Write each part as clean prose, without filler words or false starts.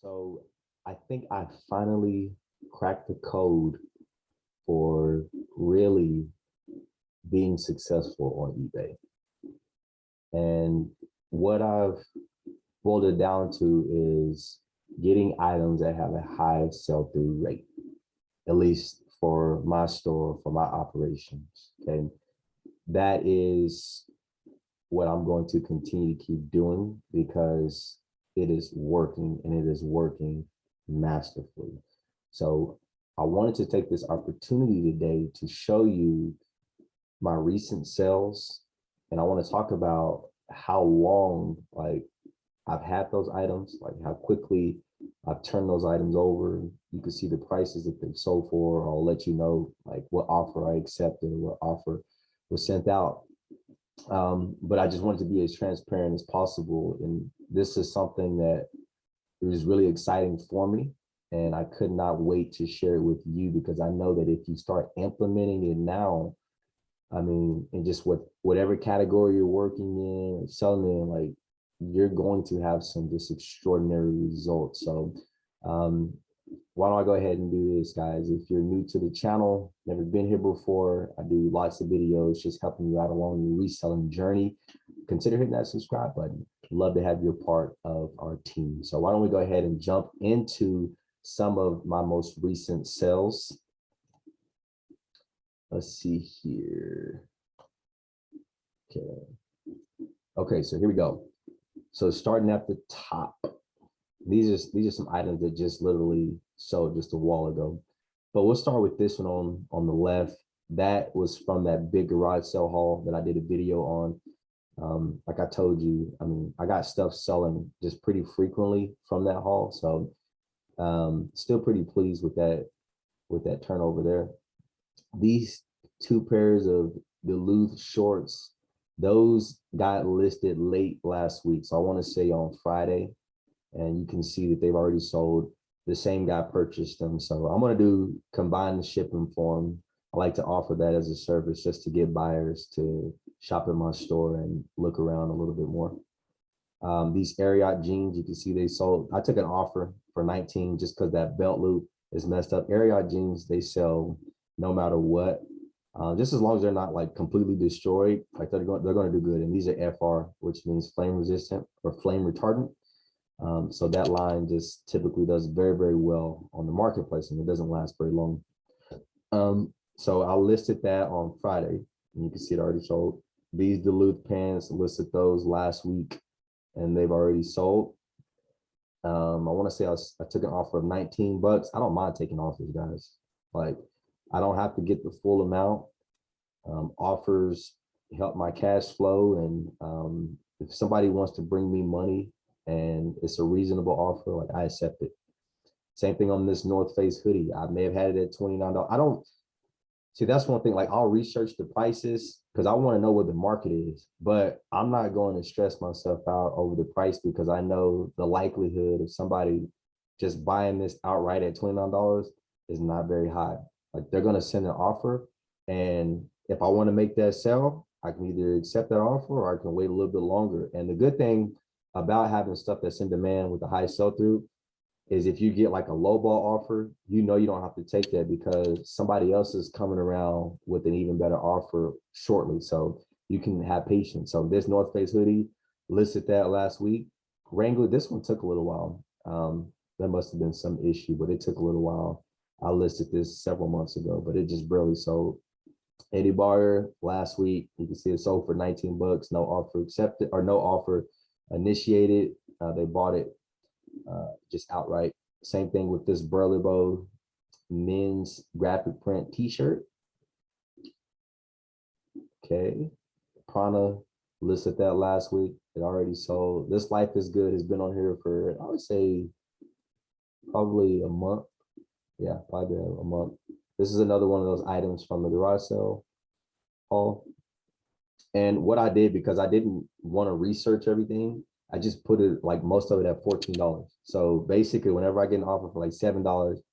So I think I finally cracked the code for really being successful on eBay. And what I've boiled it down to is getting items that have a high sell-through rate, at least for my store, for my operations. Okay. That is what I'm going to continue to keep doing because it is working and it is working masterfully. So I wanted to take this opportunity today to show you my recent sales. And I want to talk about how long I've had those items, like how quickly I've turned those items over. You can see the prices that they've sold for. I'll let you know like what offer I accepted, what offer was sent out. But I just wanted to be as transparent as possible. And this is something that is really exciting for me. And I could not wait to share it with you because I know that if you start implementing it now, I mean, in just whatever category you're working in or selling in, like you're going to have some just extraordinary results. So why don't I go ahead and do this, guys? If you're new to the channel, never been here before, I do lots of videos just helping you out along your reselling journey. Consider hitting that subscribe button. Love to have you a part of our team. So why don't we go ahead and jump into some of my most recent sales. Let's see here. Okay, so here we go. So starting at the top, these are some items that just literally sold just a while ago. But we'll start with this one on the left. That was from that big garage sale haul that I did a video on. Like I told you, I mean, I got stuff selling just pretty frequently from that haul. So still pretty pleased with that turnover there. These two pairs of Duluth shorts, those got listed late last week. So I want to say on Friday, and you can see that they've already sold. The same guy purchased them. So I'm going to do combined shipping for them. I like to offer that as a service just to get buyers to shop in my store and look around a little bit more. These Ariat jeans, you can see they sold. I took an offer for 19 just because that belt loop is messed up. Ariat jeans, they sell no matter what. Just as long as they're not like completely destroyed, like they're going to do good. And these are FR, which means flame resistant or flame retardant. So that line just typically does very, very well on the marketplace, and it doesn't last very long. So I listed that on Friday, and you can see it already sold. These Duluth pants, listed those last week, and they've already sold. I want to say I took an offer of 19 bucks. I don't mind taking offers, guys. Like, I don't have to get the full amount. Offers help my cash flow, and if somebody wants to bring me money and it's a reasonable offer, like I accept it. Same thing on this North Face hoodie. I may have had it at $29. I don't see, that's one thing, like I'll research the prices because I want to know what the market is, but I'm not going to stress myself out over the price because I know the likelihood of somebody just buying this outright at $29 is not very high. Like they're going to send an offer, and if I want to make that sell, I can either accept that offer or I can wait a little bit longer. And the good thing about having stuff that's in demand with a high sell-through is if you get like a low ball offer, you know you don't have to take that because somebody else is coming around with an even better offer shortly. So you can have patience. So this North Face hoodie, listed that last week. Wrangler, this one took a little while. There must have been some issue, but it took a little while. I listed this several months ago, but it just barely sold. Eddie Barger last week, you can see it sold for 19 bucks, no offer accepted or no offer initiated. They bought it just outright. Same thing with this Burley men's graphic print t-shirt. Okay, Prana listed that last week. It already sold. This Life is Good has been on here for, I would say, probably a month. Yeah, probably a month. This is another one of those items from the garage sale haul. And what I did, because I didn't want to research everything, I just put it like most of it at $14. So basically, whenever I get an offer for like $7,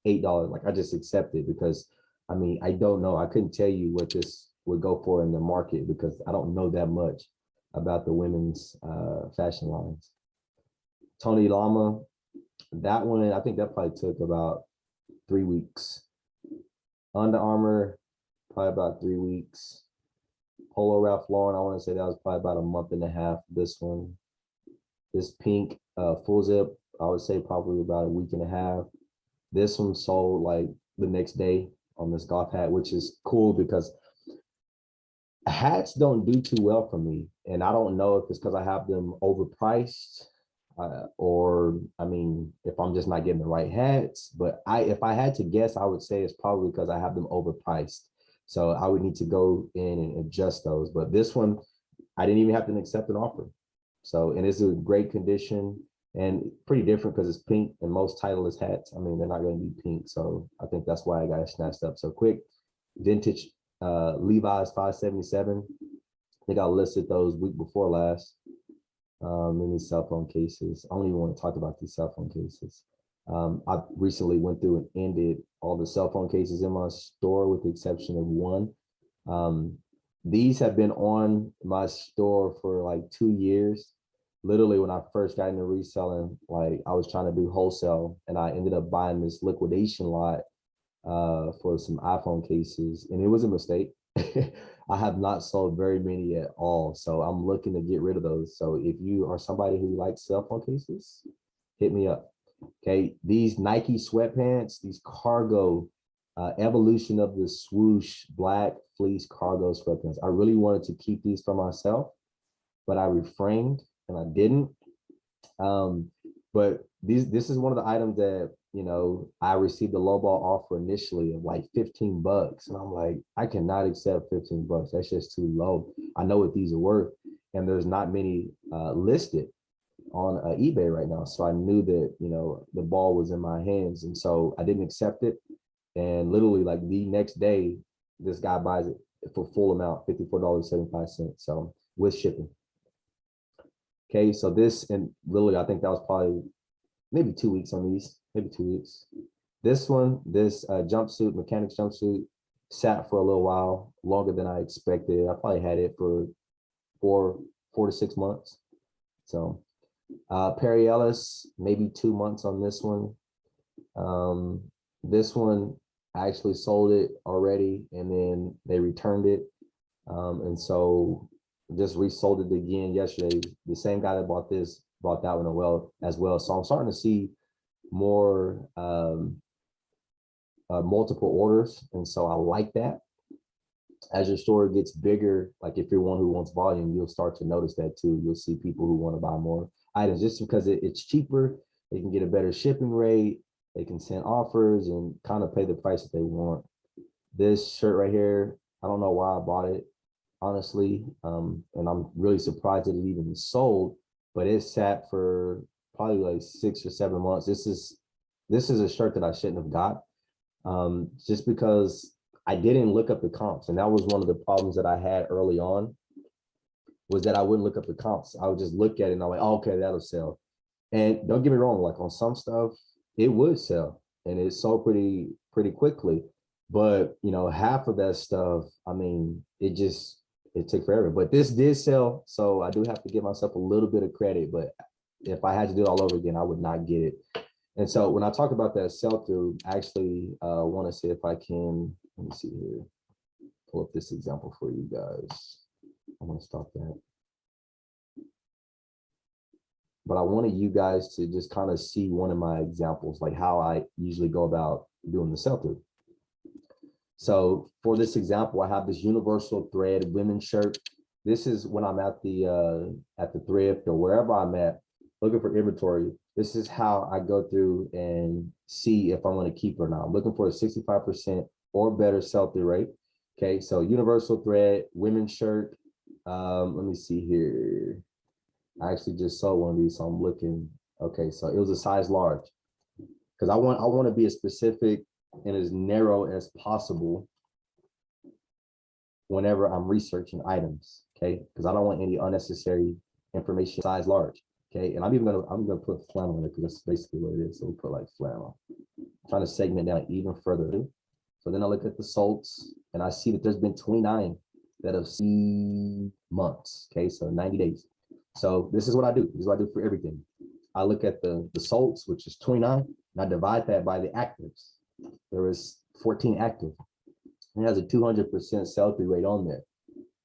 $8, like I just accept it because I mean, I don't know. I couldn't tell you what this would go for in the market because I don't know that much about the women's fashion lines. Tony Lama, That one, I think that probably took about 3 weeks. Under Armour, probably about 3 weeks. Polo Ralph Lauren, I want to say that was probably about a month and a half. This one, this pink full zip, I would say probably about a week and a half. This one sold like the next day on this golf hat, which is cool because hats don't do too well for me. And I don't know if it's because I have them overpriced or I mean, if I'm just not getting the right hats. But if I had to guess, I would say it's probably because I have them overpriced. So I would need to go in and adjust those. But this one, I didn't even have to accept an offer. So, and it's a great condition and pretty different because it's pink and most Titleist hats, I mean, they're not going to be pink. So I think that's why I got it snatched up so quick. Vintage Levi's 577. I think I listed those week before last. In these cell phone cases. I don't even want to talk about these cell phone cases. I recently went through and ended all the cell phone cases in my store with the exception of one. These have been on my store for like 2 years. Literally when I first got into reselling, like I was trying to do wholesale and I ended up buying this liquidation lot for some iPhone cases and it was a mistake. I have not sold very many at all. So I'm looking to get rid of those. So if you are somebody who likes cell phone cases, hit me up. Okay, these Nike sweatpants, these cargo, evolution of the swoosh black fleece cargo sweatpants. I really wanted to keep these for myself, but I refrained and I didn't. But this is one of the items that, you know, I received a lowball offer initially of like $15. And I'm like, I cannot accept $15. That's just too low. I know what these are worth. And there's not many listed on eBay right now. So I knew that, you know, the ball was in my hands. And so I didn't accept it. And literally like the next day, this guy buys it for full amount, $54.75. So with shipping. Okay, so this, and literally, I think that was probably maybe 2 weeks on these, maybe 2 weeks. This one, this jumpsuit, mechanics jumpsuit, sat for a little while, longer than I expected. I probably had it for four to 6 months. So Perry Ellis, maybe 2 months on this one. This one, I actually sold it already, and then they returned it. And so just resold it again yesterday. The same guy that bought this bought that one as well. So I'm starting to see more multiple orders, and so I like that. As your store gets bigger, like if you're one who wants volume, you'll start to notice that too. You'll see people who want to buy more items just because it's cheaper. They can get a better shipping rate. They can send offers and kind of pay the price that they want. This shirt right here, I don't know why I bought it, honestly. And I'm really surprised that it even sold, but it sat for probably like 6 or 7 months. This is a shirt that I shouldn't have got, just because I didn't look up the comps. And that was one of the problems that I had early on, was that I wouldn't look up the comps. I would just look at it and I'm like, oh, okay, that'll sell. And don't get me wrong, like on some stuff, it would sell and it sold pretty quickly. But you know, half of that stuff, I mean, it took forever. But this did sell, so I do have to give myself a little bit of credit. But if I had to do it all over again, I would not get it. And so when I talk about that sell-through, I actually want to see if I can, let me see here, pull up this example for you guys. I want to stop that. But I wanted you guys to just kind of see one of my examples, like how I usually go about doing the sell-through. So for this example, I have this universal thread women's shirt. This is when I'm at the thrift or wherever I'm at looking for inventory. This is how I go through and see if I'm going to keep or not. I'm looking for a 65% or better sell-through rate. Okay, so universal thread women's shirt. Let me see here. I actually just sold one of these, so I'm looking. Okay, so it was a size large, because I want to be as specific and as narrow as possible whenever I'm researching items. Okay, because I don't want any unnecessary information. Size large. Okay, and I'm gonna put flannel in it because that's basically what it is. So we'll put like flannel. I'm trying to segment down even further. So then I look at the salts and I see that there's been 29 that have seen months. Okay, so 90 days. So this is what I do. This is what I do for everything. I look at the solds, which is 29, and I divide that by the actives. There was 14 active. It has a 200% sell-through rate on there.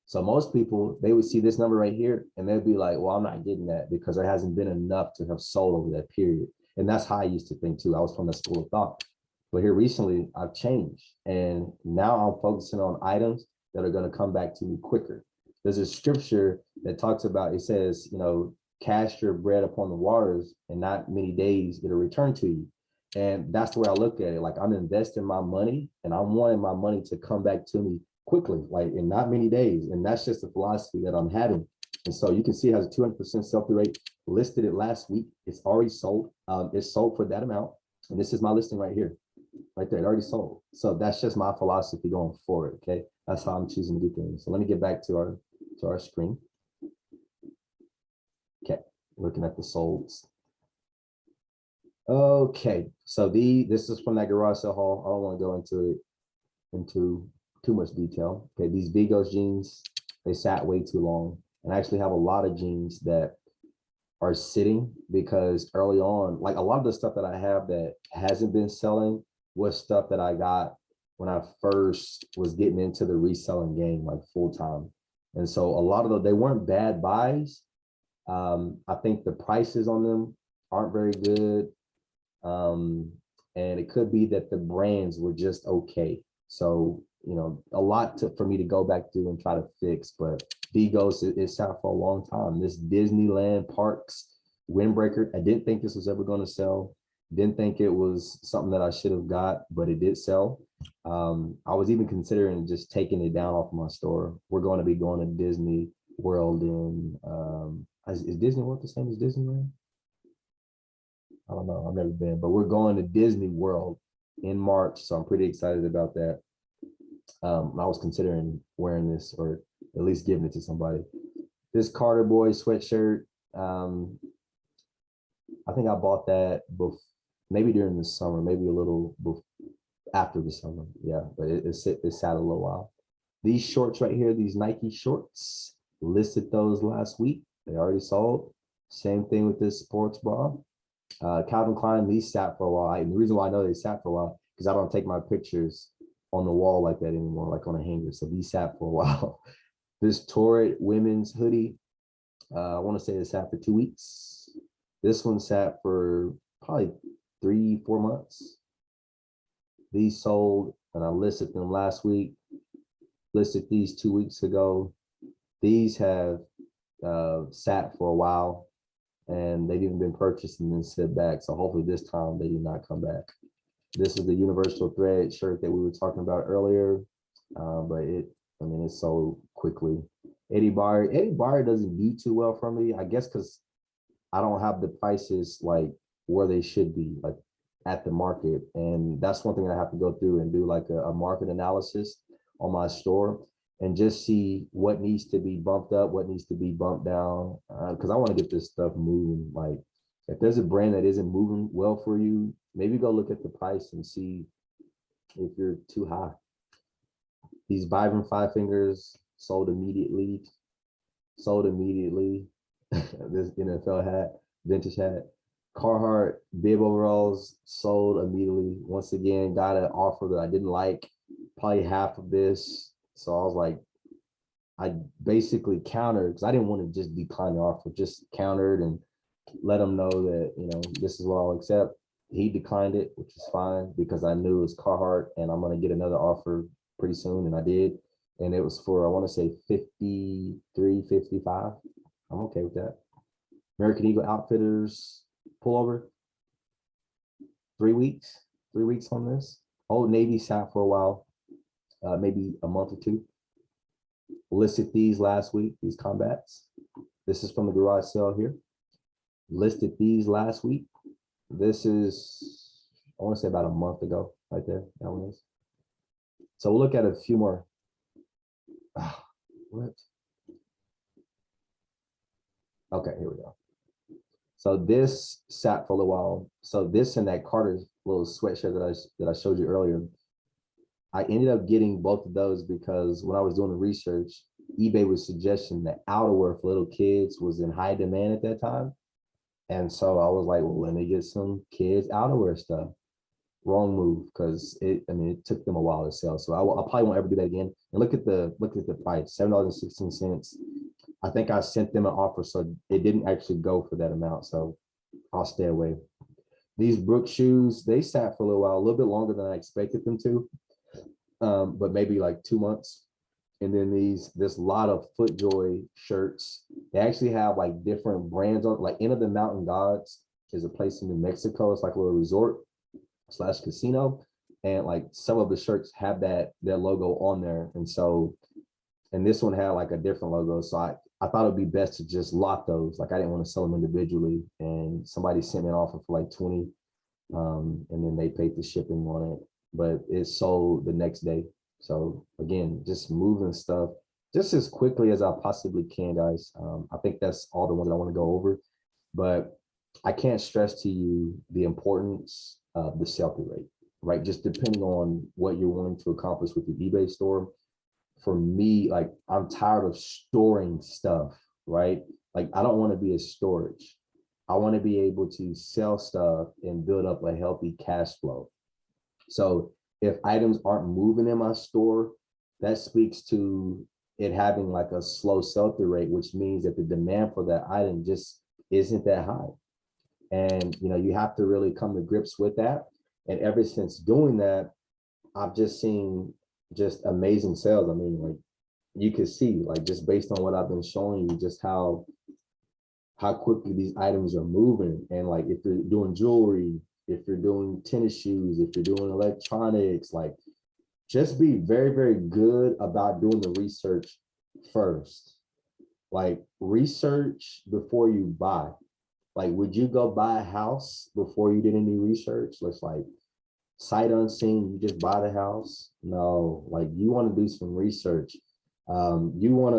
So most people, they would see this number right here and they'd be like, well, I'm not getting that because there hasn't been enough to have sold over that period. And that's how I used to think too. I was from that school of thought. But here recently, I've changed. And now I'm focusing on items that are going to come back to me quicker. There's a scripture that talks about, it says, you know, cast your bread upon the waters and not many days it'll return to you. And that's the way I look at it. Like I'm investing my money and I'm wanting my money to come back to me quickly, like in not many days. And that's just the philosophy that I'm having. And so you can see it has a 200% sell-through rate. Listed it last week. It's already sold. It's sold for that amount. And this is my listing right here, right there. It already sold. So that's just my philosophy going forward. Okay, that's how I'm choosing to do things. So let me get back to our screen. Okay, looking at the solds. Okay, so this is from that garage sale haul. I don't want to go into too much detail. Okay, these Vigos jeans, they sat way too long. And I actually have a lot of jeans that are sitting because early on, like a lot of the stuff that I have that hasn't been selling was stuff that I got when I first was getting into the reselling game, like full time. And so a lot of them, they weren't bad buys. I think the prices on them aren't very good. And it could be that the brands were just okay. So, you know, a lot for me to go back through and try to fix, but Vigos is out for a long time. This Disneyland Parks windbreaker, I didn't think this was ever going to sell. Didn't think it was something that I should have got, but it did sell. I was even considering just taking it down off my store. We're going to be going to Disney World in, is Disney World the same as Disneyland? I don't know, I've never been, but we're going to Disney World in March, so I'm pretty excited about that. I was considering wearing this or at least giving it to somebody. This Carter Boy sweatshirt, I think I bought that maybe during the summer, maybe a little after the summer. Yeah, but it sat a little while. These shorts right here, these Nike shorts, listed those last week. They already sold. Same thing with this sports bra. Calvin Klein, these sat for a while. And the reason why I know they sat for a while, because I don't take my pictures on the wall like that anymore, like on a hanger. So these sat for a while. This Torrid women's hoodie, I want to say it sat for 2 weeks. This one sat for probably 3-4 months. These sold, and I listed them last week. Listed these 2 weeks ago. These have sat for a while, and they've even been purchased and then sit back. So hopefully this time they do not come back. This is the universal thread shirt that we were talking about earlier, but it sold quickly. Eddie Bauer doesn't do too well for me, I guess, because I don't have the prices like where they should be, like at the market. And that's one thing I have to go through and do like a market analysis on my store and just see what needs to be bumped up, what needs to be bumped down, because I want to get this stuff moving. Like if there's a brand that isn't moving well for you, maybe go look at the price and see if you're too high. These Vibrant Five Fingers sold immediately. This NFL hat, vintage hat. Carhartt bib overalls sold immediately. Once again, got an offer that I didn't like, probably half of this. So I was like, I basically countered because I didn't want to just decline the offer, just countered and let him know that, you know, this is what I'll accept. He declined it, which is fine because I knew it was Carhartt and I'm going to get another offer pretty soon. And I did. And it was for, I want to say 53, 55. I'm okay with that. American Eagle Outfitters pullover. 3 weeks on this. Old Navy sat for a while, maybe a month or two. Listed these last week, these combats. This is from the garage sale here. Listed these last week. This is, I want to say about a month ago, right there. That one is. So we'll look at a few more. What? Okay, here we go. So this sat for a little while. So this and that Carter's little sweatshirt that I showed you earlier, I ended up getting both of those because when I was doing the research, eBay was suggesting that outerwear for little kids was in high demand at that time. And so I was like, well, let me get some kids outerwear stuff. Wrong move, because it took them a while to sell. So I probably won't ever do that again. And look at the price, $7.16. I think I sent them an offer, so it didn't actually go for that amount. So I'll stay away. These Brooks shoes, they sat for a little while, a little bit longer than I expected them to, but maybe like 2 months. And then this lot of FootJoy shirts. They actually have like different brands on, like Inn of the Mountain Gods is a place in New Mexico. It's like a little resort / casino. And like some of the shirts have their logo on there. And so, and this one had like a different logo. So I thought it'd be best to just lot those. Like I didn't want to sell them individually. And somebody sent me an offer for like 20. And then they paid the shipping on it, but it sold the next day. So again, just moving stuff just as quickly as I possibly can, guys. I think that's all the ones that I want to go over, but I can't stress to you the importance of the sell-through rate, right? Just depending on what you're wanting to accomplish with your eBay store. For me, like I'm tired of storing stuff, right? Like I don't want to be a storage. I want to be able to sell stuff and build up a healthy cash flow. So if items aren't moving in my store, that speaks to it having like a slow sell-through rate, which means that the demand for that item just isn't that high. And you have to really come to grips with that. And ever since doing that, I've just seen just amazing sales. I mean, like you could see, like just based on what I've been showing you, just how quickly these items are moving. And like if you're doing jewelry, if you're doing tennis shoes, if you're doing electronics, like just be very, very good about doing the research first. Like research before you buy. Like, would you go buy a house before you did any research? Let's like sight unseen, you just buy the house. No, like you want to do some research. You want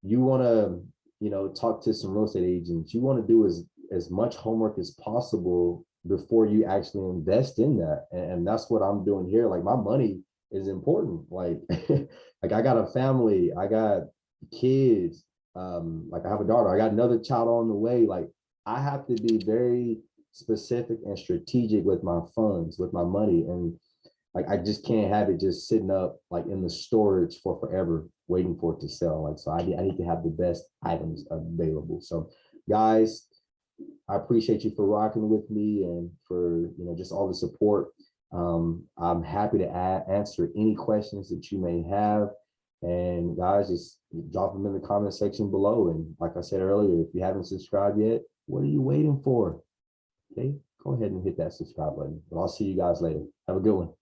to talk to some real estate agents. You want to do as much homework as possible before you actually invest in that. And that's what I'm doing here. Like my money is important. Like, like I got a family, I got kids, like I have a daughter, I got another child on the way. Like I have to be very specific and strategic with my funds, with my money. And like I just can't have it just sitting up like in the storage for forever waiting for it to sell. Like so I need to have the best items available. So guys, I appreciate you for rocking with me and for just all the support. I'm happy to answer any questions that you may have. And guys, just drop them in the comment section below. And like I said earlier, if you haven't subscribed yet, what are you waiting for? Okay, go ahead and hit that subscribe button. But I'll see you guys later. Have a good one.